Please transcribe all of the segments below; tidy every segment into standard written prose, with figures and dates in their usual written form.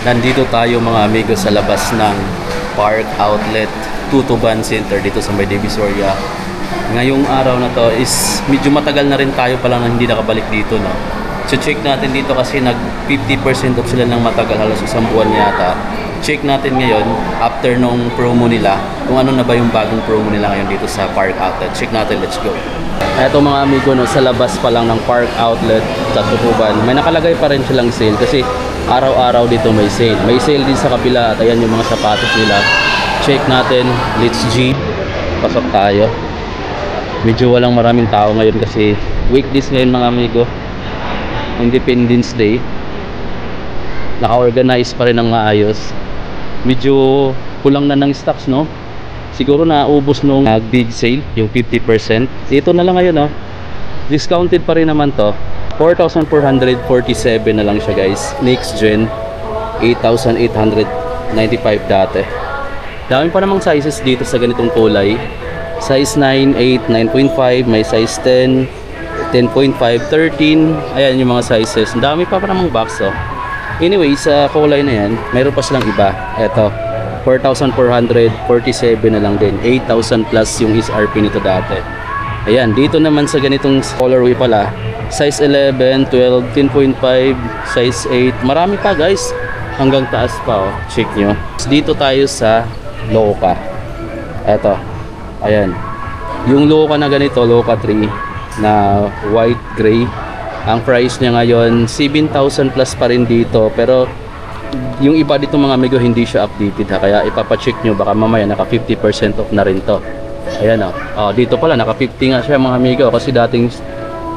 Nandito tayo mga amigo sa labas ng Park Outlet Tutuban Center dito sa May Divisoria. Ngayong araw na to is medyo matagal na rin tayo pala na hindi nakabalik dito, no? So check natin dito kasi nag 50% off sila ng matagal, halos isang buwan yata. Check natin ngayon after nung promo nila kung ano na ba yung bagong promo nila ngayon dito sa Park Outlet. Check natin, let's go. Eto mga amigo, no, sa labas pa lang ng Park Outlet sa Tutuban, may nakalagay pa rin silang sale kasi araw-araw dito may sale. May sale din sa kabila at ayan yung mga sapatos nila. Check natin, let's G. Pasok tayo. Medyo walang maraming tao ngayon kasi weekdays ngayon mga amigo. Independence Day. Naka-organize pa rin ng maayos. Medyo kulang na ng stocks, no? Siguro naubos nung big sale, yung 50%. Ito na lang ngayon, no? Discounted pa rin naman to. 4,447 na lang siya, guys. Next gen 8,895 dati. Dami pa namang sizes dito sa ganitong kulay. Size 9, 8, 9.5, may size 10, 10.5, 13. Ayan yung mga sizes. Ang dami pa namang box, oh. Anyway, sa kulay na yan, mayroon pa silang iba. Eto, 4,447 na lang din. 8,000 plus yung SRP nito dati. Ayan, dito naman sa ganitong colorway pala, size 11, 12, 10.5, size 8. Marami pa, guys. Hanggang taas pa, oh. Check nyo. Dito tayo sa Loka. Eto. Ayan. Yung Loka na ganito, Loka 3 na white gray. Ang price niya ngayon 7,000 plus pa rin dito, pero yung iba dito mga amigo hindi siya updated, ha, kaya ipapacheck nyo, baka mamaya naka 50% off na rin to. Ayan, oh. Oh, dito pala naka 50 nga siya mga amigo kasi dating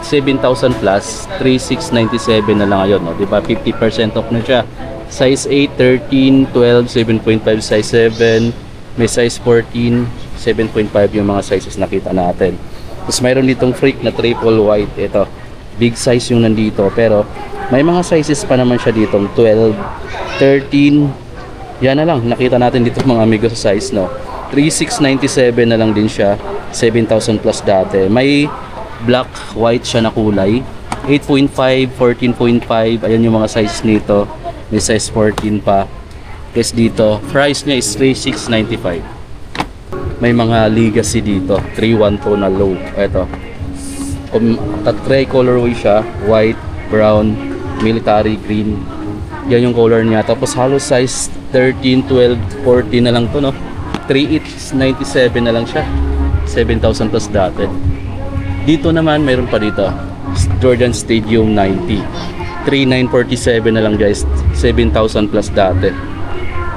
7,000 plus 3,697 na lang ngayon, oh. Diba 50% off na siya. Size 8, 13, 12, 7.5, size 7, may size 14, 7.5 yung mga sizes nakita natin. Tapos mayroon ditong freak na triple white. Ito, big size yung nandito, pero may mga sizes pa naman siya ditong 12, 13. Yan na lang nakita natin dito mga amigo sa size, no. 3,697 na lang din siya. 7,000 plus dati. May black white siya na kulay, 8.5, 14.5. Ayan yung mga sizes nito. May size 14 pa. Yes, dito price niya is 3,695. May mga legacy dito, 312 na low. Ito, gray colorway siya, white, brown, military green. Yan yung color niya. Tapos halos size 13, 12, 14 na lang to, no. 3,897 na lang siya. 7,000 plus dati. Dito naman mayroon pa dito, Jordan Stadium 90. 3,947 na lang, guys. 7,000 plus dati.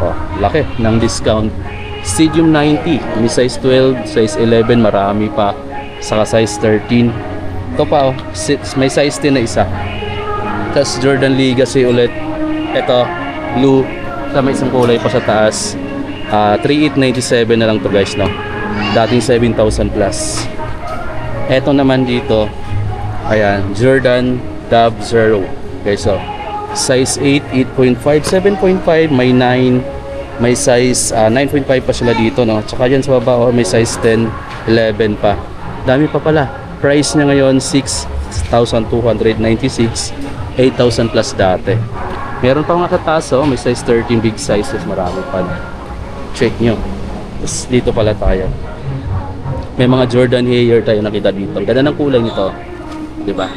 Oh, laki ng discount. Stadium 90, may size 12, size 11, marami pa. Saka size 13. Ito pa, oh, may size 10 na isa. Tapos Jordan Legacy ulit. Ito, blue, sa may isang kulay pa sa taas. 3,897 na lang to, guys, no. Dating 7,000 plus. Ito naman dito, ayan, Jordan Dub Zero, guys, so size 8, 8.5, 7.5, may 9, may size 9.5 pa sila dito, no. Tsaka dyan sa baba, oh, may size 10, 11 pa. Dami pa pala. Price niya ngayon 6,296, 8,000 plus dati. Meron pa mga kataas, oh, may size 13, big sizes, marami pa. Check nyo. Tapos dito pala tayo, may mga Jordan Hair tayo nakita dito. Ang ganda ng kulay nito, di ba?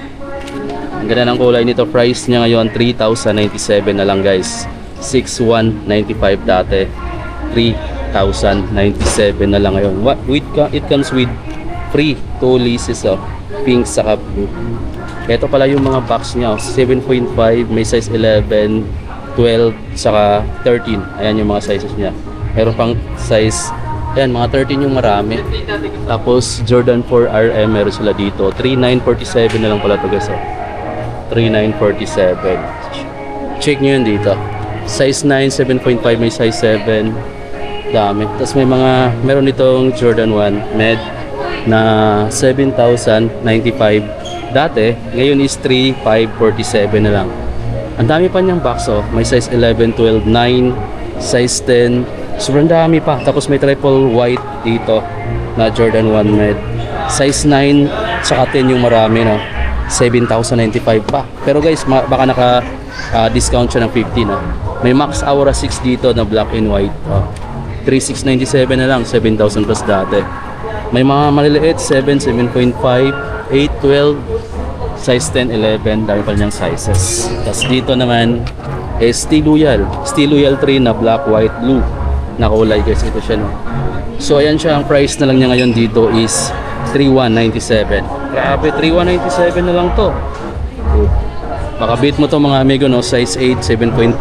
Ang ganda ng kulay nito. Price niya ngayon 3,097 na lang, guys. 6,195 dati, 3,097 na lang ngayon. It comes with free 2 laces, oh, pink saka blue. Ito pala yung mga box niya, oh, 7.5, may size 11, 12 saka 13. Ayan yung mga sizes niya. Meron pang size, ayan, mga 13 yung marami. Tapos Jordan 4 RM meron sila dito, 3,947 na lang pala to, guys, oh. 3,947. Check nyo yun dito. Size 9, 7.5, may size 7. Dami. Tapos may mga, meron ditong Jordan 1 Med na 7,095 dati. Ngayon is 3,547 na lang. Ang dami pa niyang box, oh. May size 11, 12, 9, size 10. Sobrang dami pa. Tapos may triple white dito na Jordan 1 Med. Size 9, saka 10 yung marami, no. 7,095 pa. Pero guys, baka naka discount siya ng 50, no. May Max Aura 6 dito na black and white. 3,697 na lang, 7,000 plus dati. May mga maliliit, 7, 7.5, 8, 12, size 10, 11, dami pa niyang sizes. Tapos dito naman is Steel Loyal 3 na black, white, blue na kulay guys, ito siya no. So ayan siya, ang price na lang niya ngayon dito is 3,197. Grabe, 3,197 na lang to. Makabit mo to mga amigo no, size 8, 7.5,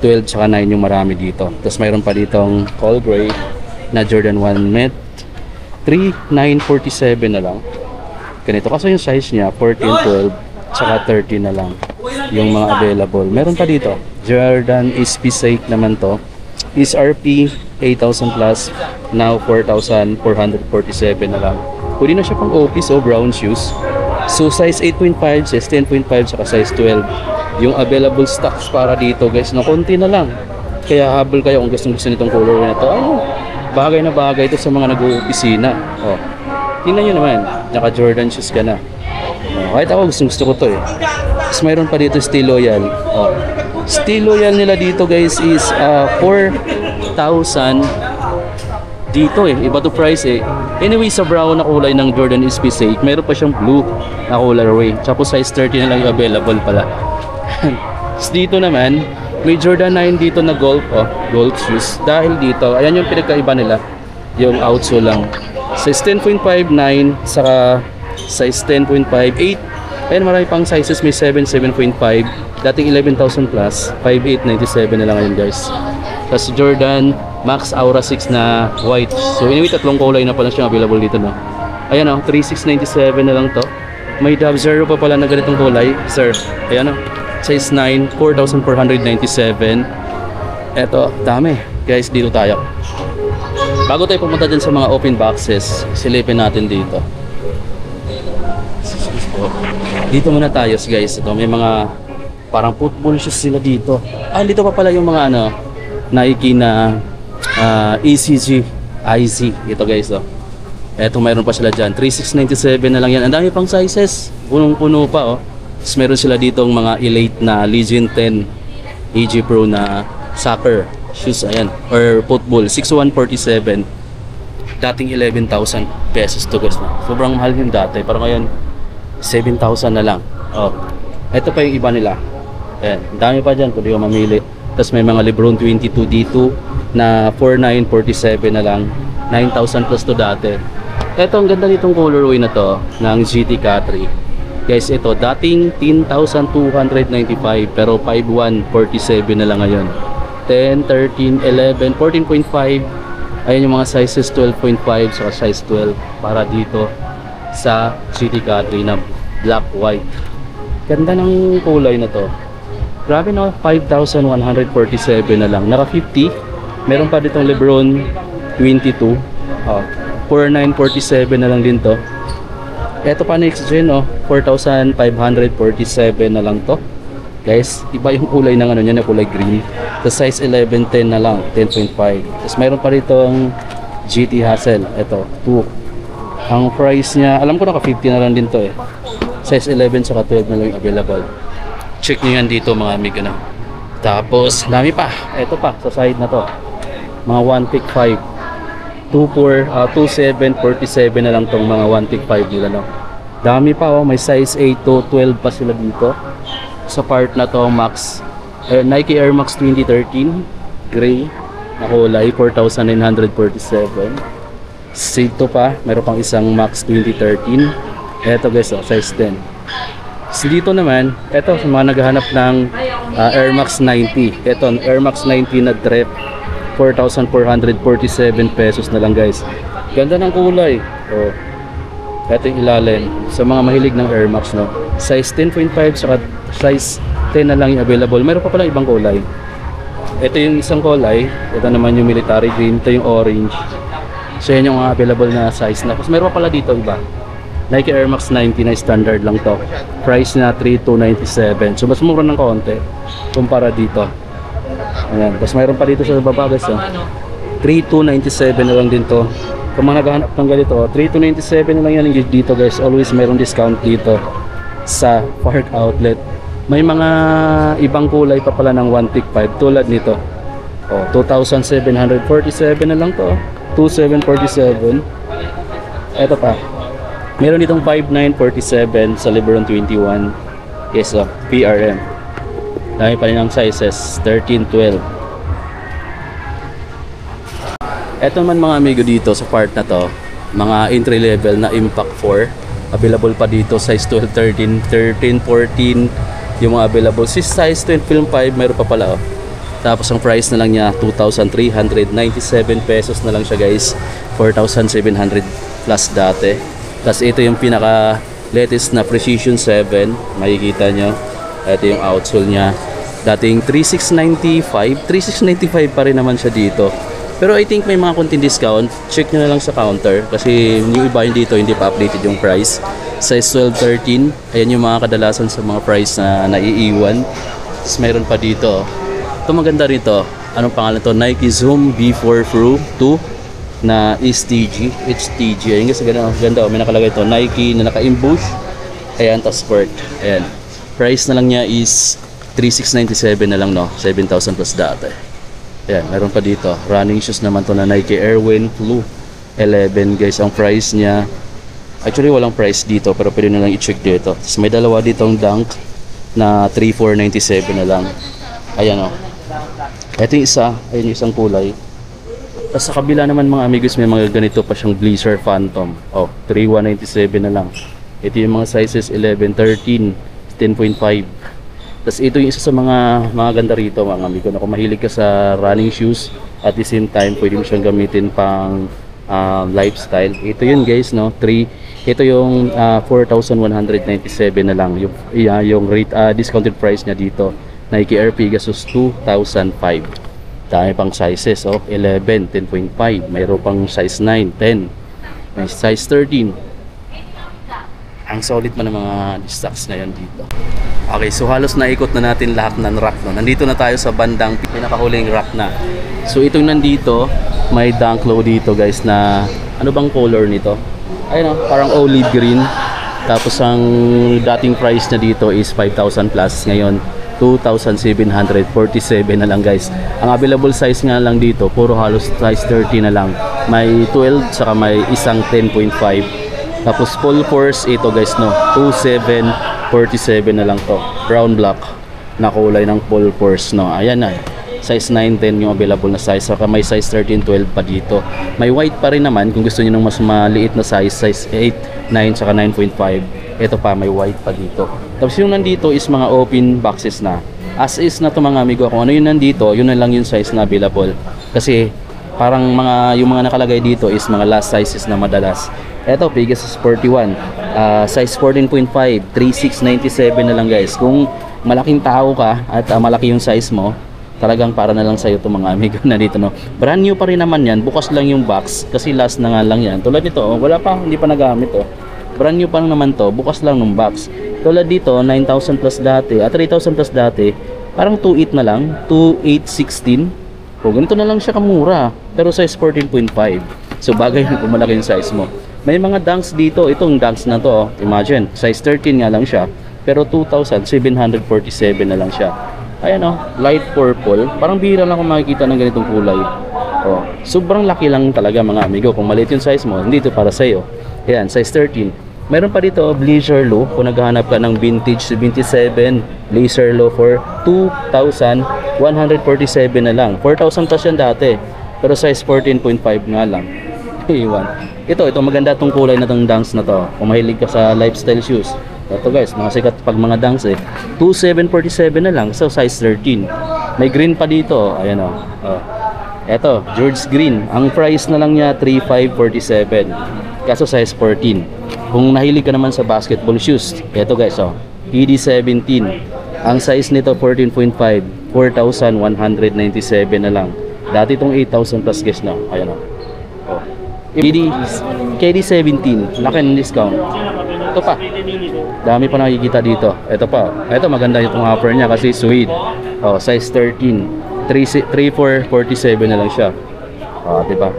12, tsaka 9 yung marami dito. Tapos mayroon pa ditong Call Gray na Jordan 1 Met 3,947 na lang. Ganito kasi yung size niya, 14, 12, tsaka 13 na lang yung mga available. Meron pa dito, Jordan SB8 naman to. Is RP 8,000 plus, now 4,447 na lang. Pwede na siya pang office o brown shoes. So size 8.5, size 10.5, saka size 12. Yung available stocks para dito guys, na konti na lang. Kaya habol kayo kung gusto nitong colorway na to. Ay, bagay na bagay ito sa mga nag-uopisina. Oh, tingnan nyo naman, naka Jordan shoes ka na. Oh, kahit ako gusto ko to eh. Tapos mayroon pa dito Steel Loyal. Oh, Steel Loyal nila dito guys is 4,000 dito eh, iba to price eh. Anyway, sa brown na kulay ng Jordan SB8, meron pa siyang blue na colorway. Tapos size 30 na lang yung available pala. Dito naman, may Jordan 9 dito na golf, golf shoes. Dahil dito, ayan yung pinagkaiba nila, yung outsole lang. Size 10.5, 9, saka size 10.5, 8. Ayan, marami pang sizes, may 7, 7.5. Dating 11,000 plus, 5,897 na lang ngayon guys. Tapos Jordan Max Aura 6 na white. So anyway, tatlong kulay na pala siyang available dito no. Ayan o, 3,697 na lang to. May Dove Zero pa pala na ganitong kulay, sir. Ayan o, size 9, 4,497. Eto, dami. Guys, dito tayo. Bago tayo pumunta dyan sa mga open boxes, silipin natin dito. Dito muna tayo guys. Ito, may mga parang football shoes sila dito. Ah, dito pa pala yung mga ano, Nike na ECG IZ. Ito guys, oh. Eto, mayroon pa sila dyan. 3,697 na lang yan. Ang dami pang sizes. Punong-puno pa, oh. Tapos meron sila ditong mga Elite na Legend 10 AG Pro na soccer shoes. Ayan. Or football. 6,147. Dating 11,000 pesos to guys. Sobrang mahal yung dati. Parang ngayon, 7,000 na lang. Oh. Ito pa yung iba nila. Ayan. Ang dami pa dyan. Pwede ko mamili. Tapos may mga Lebron 22 dito na 4,947 na lang. 9,000 plus to dati. Ito, ang ganda nitong colorway na to ng GT K3. Guys, ito dating 10,295 pero 5,147 na lang ngayon. 10, 13, 11, 14.5. Ayan yung mga sizes, 12.5 saka size 12 para dito sa GT K3 na black white. Ganda ng kulay na to. Grabe no, 5,147 na lang. Naka 50. Meron pa ditong Lebron 22. 4,947 na lang din to. Ito pa next gen, 4,547 na lang to. Guys, iba yung kulay ng ano niya, na kulay green. The size 11, 10 na lang, 10.5. Tapos mayroon pa ditong GT Hassel. Ito, 2. Ang price niya, alam ko naka 50 na lang din to eh. Size 11 saka 12 na lang available. Check nyo yan dito mga amigo na. Tapos, dami pa. Ito pa, sa side na to. Mga 1 pick 5. 2,747 na lang tong mga 1 pick 5 nila, no. Dami pa, may size 8 to 12 pa sila dito. Sa part na to, Max Nike Air Max 2013 gray na kulay, 4,947. Sito pa, meron pang isang Max 2013. Eto guys, size 10. So dito naman, eto sa mga naghahanap ng Air Max 90. Eto, Air Max 90 na drep, 4,447 pesos na lang guys. Ganda ng kulay. Oh. Ito yung ilalim. Sa mga mahilig ng Air Max, no. Size 10.5 saka size 10 na lang yung available. Meron pa pala ibang kulay. Ito yung isang kulay. Ito naman yung military green. Ito yung orange. So yan yung available na size na. Tapos meron pa pala dito iba. Nike Air Max 90 na standard lang to. Price na 3,297. So mas mura ng konti kumpara dito. Ayan. Tapos mayroon pa dito sa baba guys. 3,297 na lang din to. Kung mga naghahanap ng ganito, 3,297 na lang yan dito guys. Always mayroong discount dito sa Park Outlet. May mga ibang kulay pa pala ng 1.5 tulad nito. Oh, 2,747 na lang to. 2,747. Ito pa. Meron ditong 5,947 sa Lebron 21. Yes, PRM. Dami pa rin ang sizes, 13, 12. Ito naman mga amigo dito sa part na to, mga entry level na Impact 4. Available pa dito size 12, 13, 13, 14. Yung mga available si size 12 film 5 meron pa pala. Tapos ang price na lang niya 2,397 pesos na lang siya guys. 4,700 plus dati. Tapos ito yung pinaka latest na Precision 7. Makikita nyo. Ito yung outsole niya. Dating 3,695. 3,695 pa rin naman siya dito. Pero I think may mga konting discount. Check nyo na lang sa counter. Kasi yung iba dito hindi pa updated yung price. Size 12, 13. Ayan yung mga kadalasan sa mga price na naiiwan. Tapos mayroon pa dito. Ito maganda rito. Anong pangalan to? Nike Zoom V4 Pro 2 na STG. HTG. Ayun kasi ganda. May nakalagay ito. Nike na naka-imbush. Ayan, tas sport. Ayan. Price na lang niya is 3,697 na lang, no? 7,000 plus dati. Ayan, meron pa dito. Running shoes naman to na Nike Airwind Flu 11 guys. Ang price niya, actually walang price dito pero pwede na lang i-check dito. Tapos may dalawa ditong Dunk na 3,497 na lang. Ayan, oh. Ito yung isa. Ayan yung isang kulay. Tapos sa kabila naman mga amigos, may mga ganito pa siyang Blazer Phantom. Oh, 3,197 na lang. Ito yung mga sizes 11, 13, 10.5. Tapos ito yung isa sa mga ganda rito mga amigo. Na kung mahilig ka sa running shoes, at the same time pwede mo siyang gamitin pang lifestyle. Ito yun guys, no? Ito yung 4,197 na lang. Yung rate, discounted price niya dito. Nike Air Pegasus 2,005. Dami pang sizes, oh, 11, 10.5, mayroon pang size 9, 10, may size 13. Ang solid man ng mga stocks na yan dito. Okay, so halos naikot na natin lahat ng rack, no? Nandito na tayo sa bandang pinakahuling rack na. So itong nandito, may Dunk Low dito guys na, ano bang color nito? Ayun, oh, parang olive green. Tapos ang dating price na dito is 5,000 plus, ngayon 2,747 na lang guys. Ang available size nga lang dito puro halos size 30 na lang. May 12 saka may isang 10.5. Tapos full force ito guys, no, 2,747 na lang to. Brown black na kulay ng full force, no. Ayan na. Size 9, 10 yung available na size. Saka may size 13, 12 pa dito. May white pa rin naman kung gusto niyo ng mas maliit na size, size 8, 9 saka 9.5. Ito pa, may white pa dito. Tapos yung nandito is mga open boxes na. As is na to mga amigo. Kung ano yung nandito, yun na lang yung size na available. Kasi parang yung mga nakalagay dito is mga last sizes na madalas. Ito, Pegasus 41. Size 14.5, 3,697 na lang guys. Kung malaking tao ka at malaki yung size mo, talagang para na lang sa'yo itong mga amigo na dito, no. Brand new pa rin naman yan. Bukas lang yung box kasi last na nga lang yan. Tulad nito, oh, wala pa, hindi pa nagamit, oh. Brand new pa naman to, bukas lang ng box. Tulad dito, 9,000 plus dati at 3,000 plus dati, parang 2,800 na lang, 2,816. O, ganito na lang siya kamura, pero size 14.5. So bagay kung malaki yung size mo. May mga Dunks dito, itong Dunks na to, oh, imagine, size 13 nga lang siya, pero 2,747 na lang siya. Ayan, oh, light purple, parang bihira lang kung makikita ng ganitong kulay. Oh, sobrang laki lang talaga mga amigo. Kung maliit yung size mo, hindi ito para sa'yo. Ayan, size 13. Meron pa dito Blazer Low. Kung naghahanap ka ng vintage 27 Blazer Low for 2,147 na lang. 4,000 plus yan dati. Pero size 14.5 nga lang. Iwan. Ito maganda tong kulay na tong Dunks na to. Kung mahilig ka sa lifestyle shoes. Ito guys, mga sikat pag mga Dunks 2,747 na lang. So size 13. May green pa dito. Ayan, oh. Ito, George Green. Ang price na lang niya 3,547. Kaso size 14. Kung nahilig ka naman sa basketball shoes, ito guys, oh, PD17. Ang size nito 14.5, 4,197 na lang. Dati itong 8,000 plus guys na. Ayan, oh. KD17, laki ng discount. Ito pa, dami pa nakikita dito. Ito pa, ito maganda itong offer niya kasi suede. Oh, size 13, 3,447 na lang siya. Diba?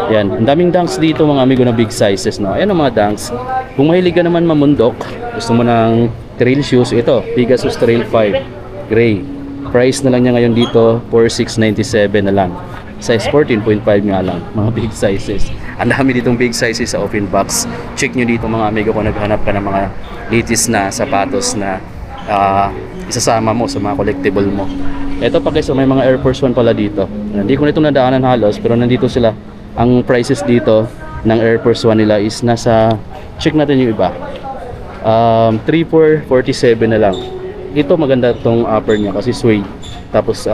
Yan, ang daming Dunks dito mga amigo na big sizes, no. Ayan ang mga Dunks. Kung mahilig ka naman mamundok, gusto mo ng trail shoes. Ito, Pegasus Trail 5 gray. Price na lang niya ngayon dito, 4,697 na lang. Size 14.5 nga lang, mga big sizes. Ang dami ditong big sizes sa open box. Check nyo dito mga amigo kung naghanap ka ng mga latest na sapatos na isasama mo sa mga collectible mo. Ito pa guys, may mga Air Force 1 pala dito. Hindi ko na ito nadaanan halos, pero nandito sila. Ang prices dito ng Air Force 1 nila is nasa, check natin yung iba, 3,447 na lang. Ito maganda tong upper niya kasi suede, tapos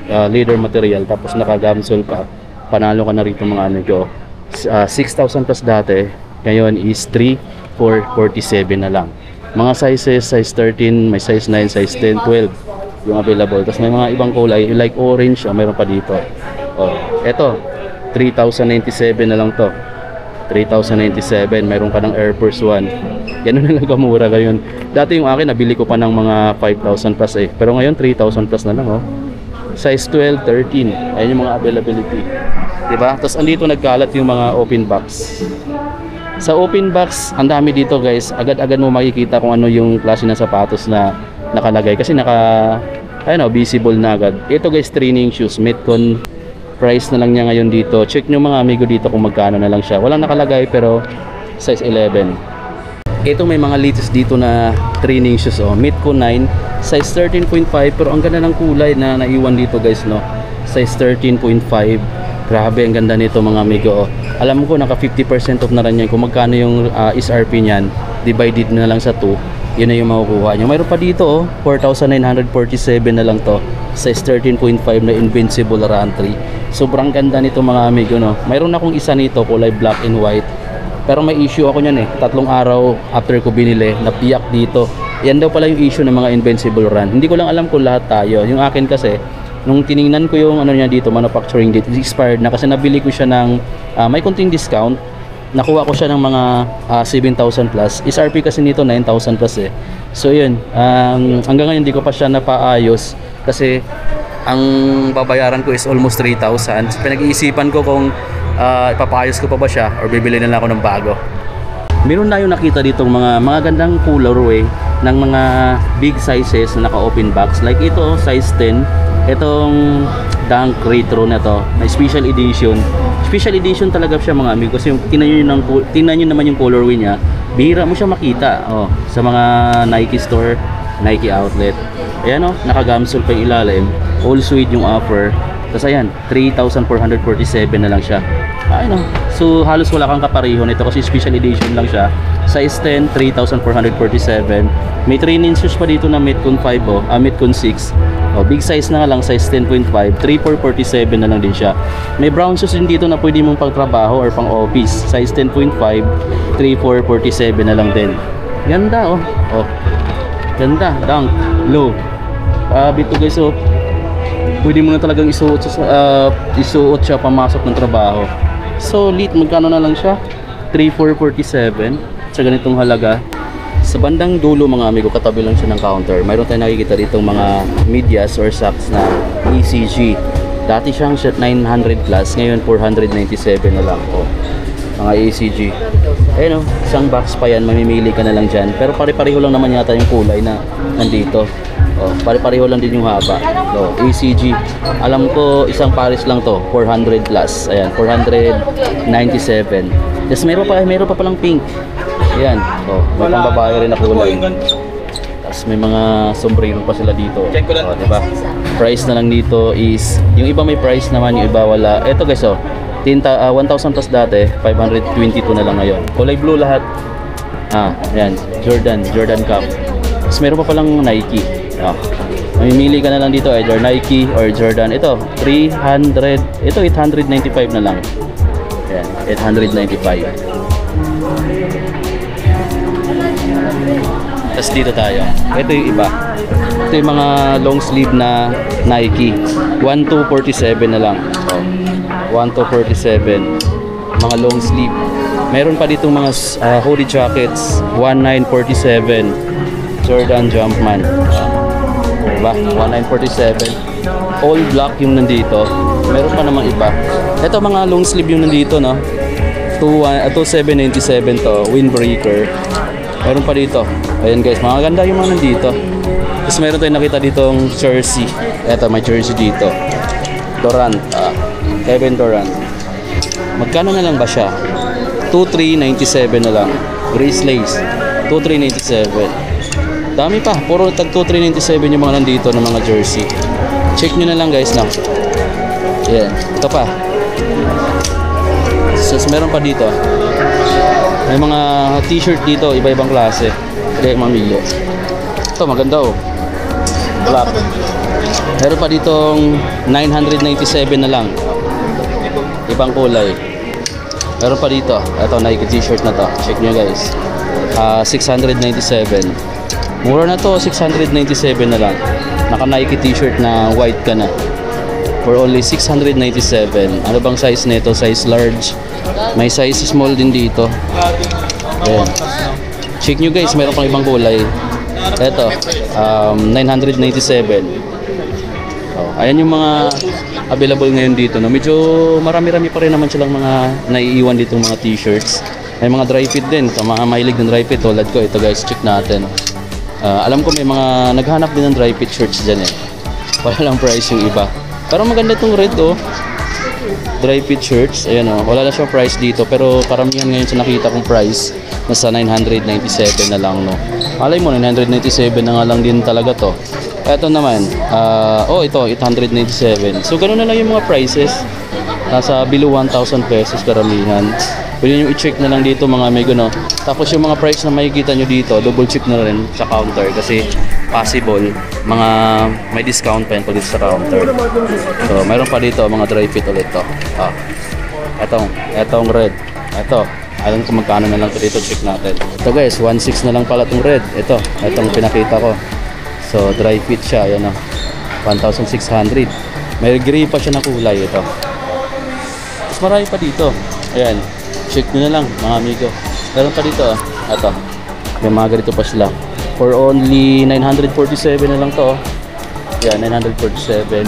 leather material, tapos naka-gamsole pa. Panalo ka na rito mga amigo. 6,000 plus dati, ngayon is 3,447 na lang. Mga sizes, size 13, may size 9, size 10, 12 yung available. Tapos may mga ibang kulay, like orange, mayroon pa dito. Eto, 3,097 na lang to. 3,097, mayroon ka ng Air Force 1. Yan na lang kamura ngayon. Dati yung akin, nabili ko pa ng mga 5,000 plus eh. Pero ngayon, 3,000 plus na lang oh. Size 12, 13. Ayan yung mga availability. Diba? Tapos andito nagkalat yung mga open box. Sa open box, ang dami dito guys. Agad-agad mo makikita kung ano yung klase ng sapatos na nakalagay. Kasi visible na agad. Ito guys, training shoes. Metcon. Price na lang niya ngayon dito. Check nyo mga amigo dito kung magkano na lang siya. Walang nakalagay pero size 11. Ito may mga latest dito na training shoes oh. Metcon 9, size 13.5 pero ang ganda ng kulay na naiwan dito guys no. Size 13.5. Grabe ang ganda nito mga amigo oh. Alam ko naka 50% off na rin yan. Kung magkano yung SRP niyan, divided na lang sa 2, yun na yung makukuha nyo. Mayroon pa dito oh, 4,947 na lang to. Size 13.5 na Invincible Run 3. Sobrang ganda nito mga amigo no. Mayroon akong isa nito kulay black and white. Pero may issue ako niyan eh. 3 araw after ko binili, napiyak dito. Yan daw pala yung issue ng mga Invincible Run. Hindi ko lang alam kung lahat tayo. Yung akin kasi, nung tiningnan ko yung ano niya dito, manufacturing date, expired na kasi nabili ko siya ng may konting discount. Nakuha ko siya ng mga 7,000 plus. SRP kasi nito 9,000 plus eh. So yun, hanggang ngayon hindi ko pa siya napaayos kasi ang babayaran ko is almost 3,000. Pinag-iisipan ko kung ipapaayos ko pa ba siya or bibili na lang ako ng bago. Meron na yung nakita ditong mga gandang colorway ng mga big sizes na naka-open box. Like ito, size 10. Itong Dunk Retro na to, na special edition. Special edition talaga siya mga amigo kasi yung tingnan nyo naman yung colorway niya. Bihira mo siya makita sa mga Nike store, Nike outlet. Ayan naka-gamsole pa yung ilalim. All suede yung upper. Tapos ayan, 3,447 na lang siya. So halos wala kang kapareho nito kasi special edition lang siya. Size 10, 3,447. May training shoes pa dito na Metcon 5 Metcon 6. Big size na lang, size 10.5, 3,447 na lang din siya. May brown shoes din dito na pwede mong pagtrabaho or pang office. Size 10.5, 3,447 na lang din. Ganda Ganda, Dunk, low. Bito guys pwede mo na talagang isuot siya pamasok ng trabaho. So lit, magkano na lang siya? 3,447 sa ganitong halaga. Sa bandang dulo mga amigo, katabi lang siya ng counter. Mayroon tayong nakikita dito mga medyas or socks na ECG. Dati siyang 900 plus, ngayon 497 na lang mga ECG. Ayun isang box pa yan, mamimili ka na lang dyan. Pero pare-pareho lang naman yata yung kulay na nandito. Pare-pareho lang din yung haba. ECG. Alam ko isang pares lang to, 400 plus. Ayan, 497. Tapos meron pa palang pink. Ayan, may pang babae rin na kulay. Tapos may mga sombrero pa sila dito. Diba? Price na lang dito is, yung iba may price naman, yung iba wala. Ito guys 1,000 plus dati, 522 na lang ngayon. Kulay blue lahat. Ayan, Jordan Cup. Tapos meron pa palang Nike. Mamimili ka na lang dito either Nike or Jordan. Ito 300, ito 895 na lang. Ayan, 895. Tapos dito tayo. Ito yung iba. Ito yung mga long sleeve na Nike. 1,247 na lang. 1,247. Mga long sleeve. Meron pa dito mga hoodie jackets. 1,947. Jordan Jumpman. Diba? 1,947. All black yung nandito. Meron pa namang iba. Ito mga long sleeve yung nandito, no? 2,797 to. Windbreaker. Meron pa dito. Ayan guys, mga ganda yung mga nandito. Tapos meron tayong nakita ditong jersey. Eto, may jersey dito. Durant, Kevin Durant. Magkano na lang ba siya? 2,397 na lang. Grace Lace, 2,397. Dami pa, puro tag 2,397 yung mga nandito ng mga jersey. Check nyo na lang guys na. Ayan, ito pa. So, meron pa dito. May mga t-shirt dito, iba-ibang klase. Kaya mamili. Ito, maganda oh. Black. Meron pa ditong 997 na lang. Ibang kulay. Meron pa dito. Ito, Nike t-shirt na to. Check nyo guys. 697. Mura na to, 697 na lang. Naka Nike t-shirt na white ka na. For only 697. Ano bang size nito? Size large. May size small din dito. Ayan. Check nyo guys, meron pang ibang kulay. Ito, 997. Ayan yung mga available ngayon dito. No? Medyo marami-rami pa rin naman silang mga naiiwan ditong mga t-shirts. May mga dry fit din. Sa mga mahilig ng dry fit, tulad ko. Ito guys, check natin. Alam ko may mga naghanap din ng dry fit shirts dyan eh. Wala lang price yung iba. Pero maganda itong red oh. Dry fit shirts. Ayan oh. Wala na siyang price dito. Pero karamihan ngayon sa nakita kong price, nasa 997 na lang no. Alay mo, 997 na nga lang din talaga to. Ito naman, ito 897. So ganoon na lang yung mga prices. Nasa below 1,000 pesos karamihan. Pwede nyo i-check na lang dito mga amigo no. Tapos yung mga price na makikita nyo dito, double check na rin sa counter kasi possible mga may discount pa yun dito sa counter. So mayroon pa dito mga dry fit ulit to. Etong red. Ito, alam ko magkano na lang ito dito, check natin. Ito guys, 1,600 na lang pala itong red. Itong pinakita ko. So dry fit siya, ayan o. 1,600. May gray pa siya na kulay ito. Mas marami pa dito. Ayan, check nyo na lang mga amigo. Meron pa dito oh. Ito, may mga ganito pa sila. For only 947 na lang to. Ayan, 947.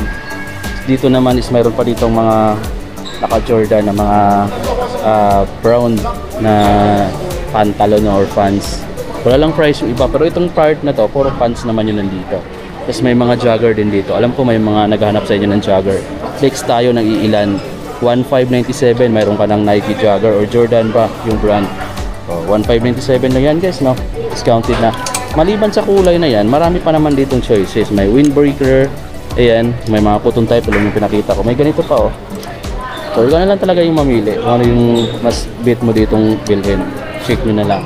Dito naman is mayroon pa ditong mga naka Jordan na mga brown na pantalon or pants. Wala lang price yung iba, pero itong part na to puro pants naman yun nandito. Tapos may mga jogger din dito. Alam ko may mga naghahanap sa inyo ng jogger. Flex tayo ng iilan. 1,597 mayroon ka ng Nike jogger or Jordan ba yung brand. 1,597 lang yan guys no. Discounted na. Maliban sa kulay na yan, marami pa naman ditong choices. May windbreaker. Ayan, may mga cotton type lang yung pinakita ko. May ganito pa oh. So, ikaw na lang talaga yung mamili. Kung ano yung mas bit mo ditong bilhin. Check nyo na lang.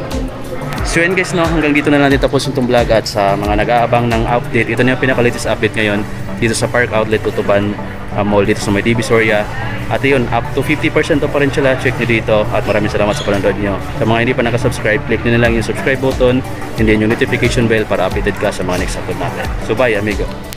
So yun guys, no, hanggang dito na lang dito tapos itong vlog at sa mga nag-aabang ng update. Ito na yung pinaka-latest update ngayon dito sa Park Outlet Tutuban Mall dito sa may Divisoria. At yun, up to 50% pa rin sila. Check nyo dito at maraming salamat sa panonood nyo. Sa mga hindi pa nakasubscribe, click nyo na lang yung subscribe button and then yung notification bell para updated ka sa mga next upload natin. So bye amigo.